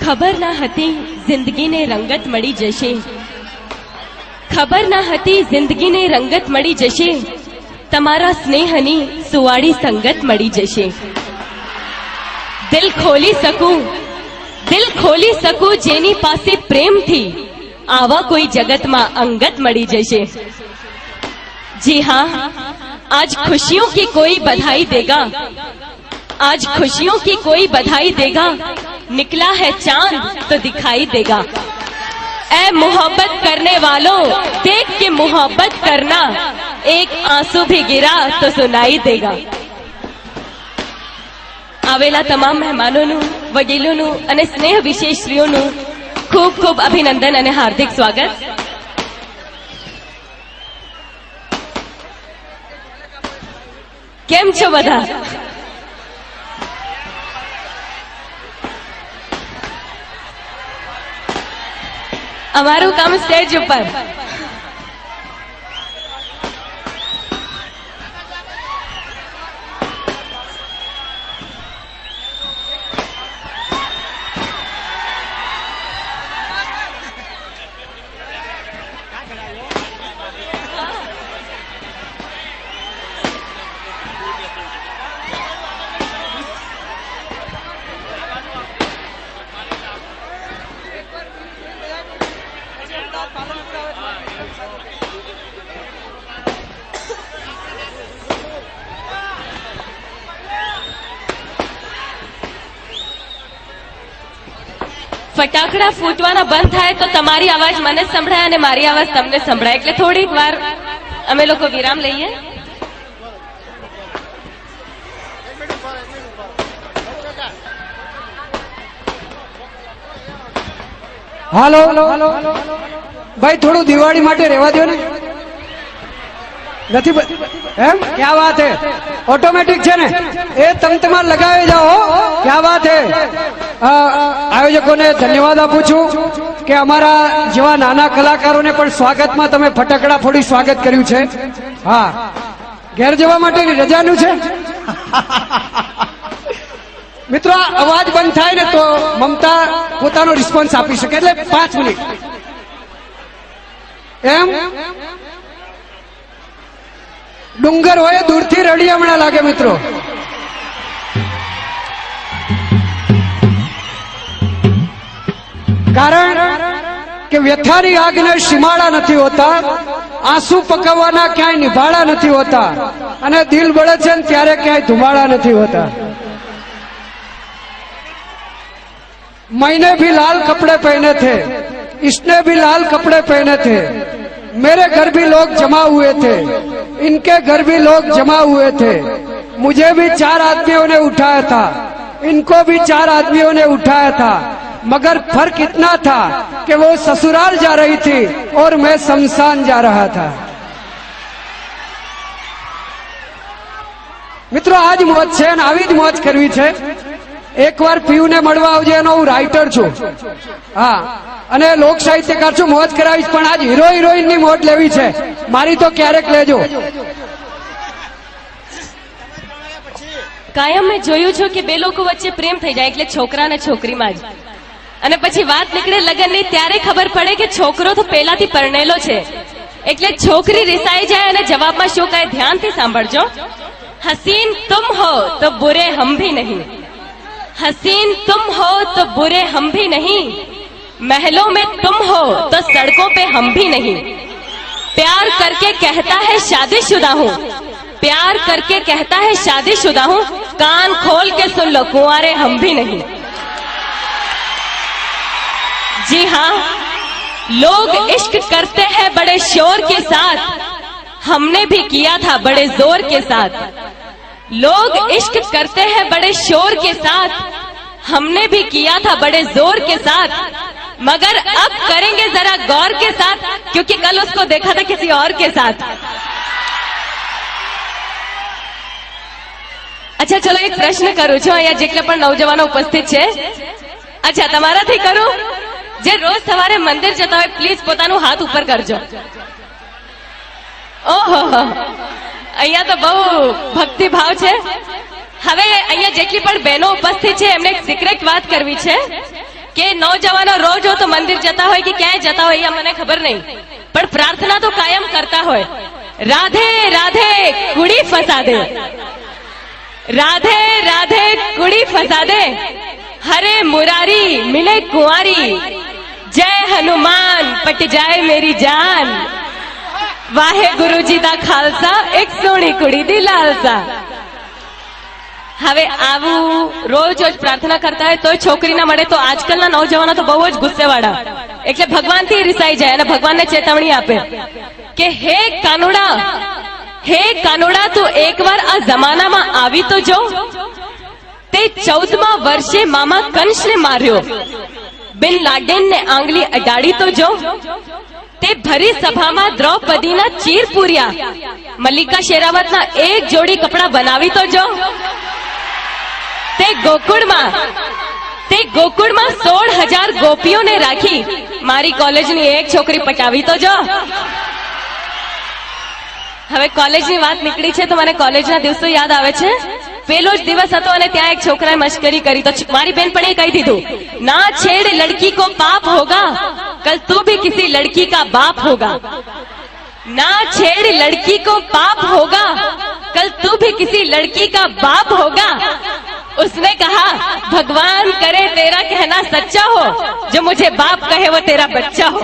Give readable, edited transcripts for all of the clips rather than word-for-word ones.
ખબર ના હતી જિંદગીને રંગત મળી જશે, ખબર ના હતી જિંદગીને રંગત મળી જશે, તમારા સ્નેહની સુવાળી સંગત મળી જશે। દિલ ખોલી શકું જેની પાસે પ્રેમથી, આવા કોઈ જગતમાં અંગત મળી જશે। जी हाँ, आज खुशियों की कोई बधाई देगा, आज खुशियों की कोई बधाई देगा, निकला है चांद तो दिखाई देगा। ऐ मोहब्बत करने वालों देख के मोहब्बत करना, एक आंसू भी गिरा तो सुनाई देगा। आवेला तमाम मेहमानों वडीलों अने स्नेह विशेषरीओं खूब खूब अभिनंदन अने हार्दिक स्वागत। केम छो बधा? अमारू काम स्टेज ऊपर फटाकड़ा फूटवाना बंद थाय तो तमारी आवाज मने संभळाय अने मारी आवाज तमने संभळाय, એટલે થોડીક વાર અમે લોકો વિરામ લઈએ। હાલો ભાઈ, થોડું દિવાળી માટે રહેવા દો ને, નથી એમ? क्या बात है, ऑटोमेटिक છે ને, એ તમાર લગાવી જાઓ। क्या बात है। આયોજકોને ધન્યવાદ આપું છું કે અમારા જેવા નાના કલાકારોને પણ સ્વાગતમાં તમે ફટાકડા ફોડી સ્વાગત કર્યું છે। હા, ઘેર જવા માટેની રજાનું છે। મિત્રો, અવાજ બંધ થાય ને તો મમતા પોતાનો રિસ્પોન્સ આપી શકે, એટલે 5 મિનિટ એમ। ડુંગર હોય દૂરથી રડી હમણાં લાગે મિત્રો। કારણ કે વ્યથાની આગને સીમાડા નથી હોતા, આંસુ પકવવાના ક્યાંય નિભાડા નથી હોતા, અને દિલ બળે છે ને ત્યારે ક્યાંય ધુમાડા નથી હોતા। मैंने भी लाल कपड़े पहने थे, इसने भी लाल कपड़े पहने थे, मेरे घर भी लोग जमा हुए थे, इनके घर भी लोग जमा हुए थे, मुझे भी 4 आदमियों ने उठाया था, इनको भी 4 आदमियों ने उठाया था, मगर फर्क इतना था कि वो ससुराल जा रही थी और मैं शमशान जा रहा था। मित्रों, आज मौज छे ने आवी ज मौज करवी छे। एक बार पीयू ने मळवा आवजे, एनो हूँ राइटर छू, हाँ, अने लोक साहित्यकार छू। मौज करावीश, पण आज हीरो हिरोइन नी मौज लेवी छे, मारी तो क्यारेक लेजो। कायम में जोयुं छो कि बे लोको वच्चे प्रेम थई जाय, એટલે છોકરા ને છોકરીમાં જ, અને પછી વાત નીકળે લગનની, ત્યારે ખબર પડે કે છોકરો તો પહેલાથી પરણેલો છે, એટલે છોકરી રિસાઈ જાય અને જવાબમાં શું કહે, ધ્યાનથી સાંભળજો। हसीन तुम हो तो बुरे हम भी नहीं, हसीन तुम हो तो बुरे हम भी नहीं, महलों में तुम हो तो सड़कों पे हम भी नहीं, प्यार करके कहता है शादीशुदा हूँ, प्यार करके कहता है शादीशुदा हूँ, कान खोल के सुन लो कुंवारे हम भी नहीं। जी हाँ, लोग इश्क करते हैं बड़े शोर के साथ, हमने भी किया था बड़े जोर के साथ, लोग इश्क करते हैं बड़े शोर के साथ, हमने भी किया था बड़े जोर के साथ, मगर अब करेंगे जरा गौर के साथ, क्योंकि कल उसको देखा था किसी और के साथ। अच्छा, चलो एक प्रश्न करूं छो, अहींया जेटला पण नौजवानो उपस्थित छे। अच्छा, तमाराथी करूं? जे रोज सवारे मंदिर जता होय प्लीज पोतानुं हाथ ऊपर करजो। ओहो, अहींया तो बहु भक्ति भाव छे। हवे अहींया जेटली पण बहनो उपस्थित छे एमने एक सीक्रेट बात करवी छे કે નौजवानो રોજ હો તો મંદિર જતા હોય કે ક્યાંય જતા હોય એ મને ખબર નહીં, પણ પ્રાર્થના તો કાયમ કરતા હોય. રાધે રાધે કુડી ફસા દે, રાધે રાધે કુડી ફસા દે, હરે મુરારી મિલે કુંવારી, જય હનુમાન પટ જાય મેરી જાન, વાહે ગુરુજી દા ખાલસા, એક સોની કુડી દી લાલસા. હવે આવું રોજ રોજ પ્રાર્થના કરતા હોય તો છોકરી ના મળે તો આજકાલના નौजवानो તો બહુ જ ગુસ્સેવાળા, એટલે ભગવાનથી રિસાઈ જાય અને ભગવાનને ચેતવણી આપે કે હે કાનુડા તું એકવાર આ જમાનામાં આવી તો જો. તે 14મા વર્ષે મામા કંસને માર્યો, બિન લાડેનને આંગળી અડાડી તો જો. તે ભરી સભામાં દ્રૌપદીના ચીર પૂર્યા, મલ્લિકા શેરાવતના એક જોડી કપડા બનાવી તો જો. તે ગોકુળમાં 16,000 ગોપીઓને રાખી મારી કોલેજની એક છોકરી પટાવી તો જો. હવે કોલેજની વાત નીકળી છે તો મને કોલેજના દિવસો યાદ આવે છે. પેલો જ દિવસ હતો અને ત્યાં એક છોકરાએ મશ્કરી કરી તો મારી બેન પણ એ કહી દીધું, ના છેડ લડકી કો પાપ હોગા, કલ તું ભી કિસી લડકી કા બાપ હોગા. ના છેડ લડકી કો પાપ હોગા, कल तू भी किसी लड़की का बाप होगा. उसने कहा भगवान करे तेरा कहना सच्चा हो, जो मुझे बाप कहे वो तेरा बच्चा हो.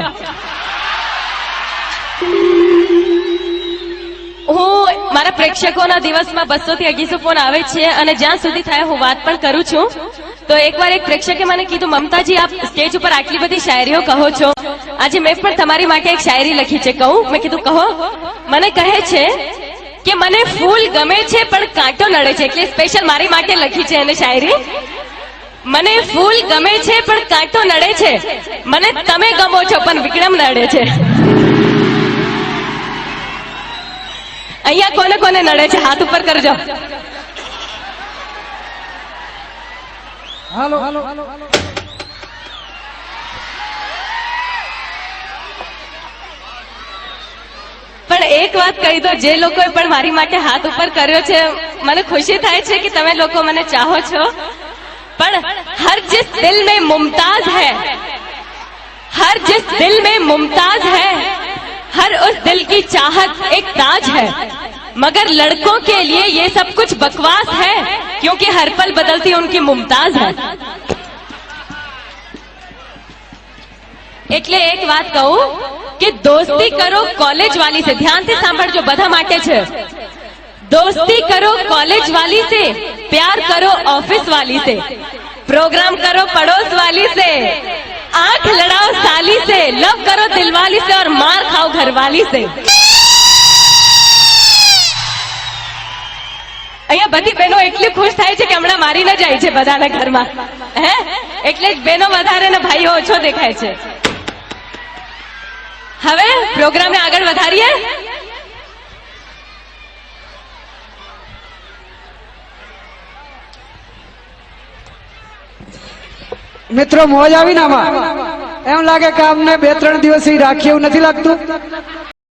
હું મારા પ્રેક્ષકોના દિવસમાં 200 થી 250 ફોન આવે છે અને જ્યાં સુધી થાય હું વાત પણ કરું છું. તો એકવાર એક પ્રેક્ષકે મને કીધું, મમતાજી આપ સ્ટેજ ઉપર આટલી બધી શાયરીઓ કહો છો, આજે મેં પણ તમારી માટે એક શાયરી લખી છે, કહું? મેં કીધું કહો. મને કહે છે કે મને ફૂલ ગમે છે પણ કાંટો નડે છે, એટલે સ્પેશિયલ મારી માટે લખી છે એને શાયરી. મને ફૂલ ગમે છે પણ કાંટો નડે છે, મને તમે ગમો છો પણ વિક્રમ નડે છે. અહીંયા કોને કોને નડે છે હાથ ઉપર કરજો. હાલો. પણ એક વાત કહી દો, જે લોકોએ પણ મારી માટે હાથ ઉપર કર્યો છે, મને ખુશી થાય છે કે તમે લોકો મને ચાહો છો. પણ હર जिस दिल में मुमताज है, हर जिस दिल में मुमताज है, हर उस दिल की चाहत एक ताज है, मगर लड़कों के लिए ये सब कुछ बकवास है, क्योंकि हर पल बदलती उनकी मुमताज है. એટલે એક વાત કહું કે દોસ્તી કરો કોલેજ વાલી से, ध्यान से સાંભળજો બધા માટે છે. दोस्ती करो कॉलेज वाली से, प्यार करो ऑफिस वाली से, प्रोग्राम करो पड़ोस वाली से, आंख लड़ाओ साली से, लव करो दिलवाली से और मार खाओ घरवाली से. અહીંયા બધી બહેનો એટલી ખુશ થાય છે કે હમણાં મારી ન જાય છે બધાના ઘરમાં, હે એટલે જ બહેનો વધારે ને ભાઈઓ ઓછો દેખાય છે. હવે પ્રોગ્રામને આગળ વધારીએ. મિત્રો મોજ આવી ને આમાં? એમ લાગે કે અમને 2-3 દિવસ રાખી, એવું નથી લાગતું?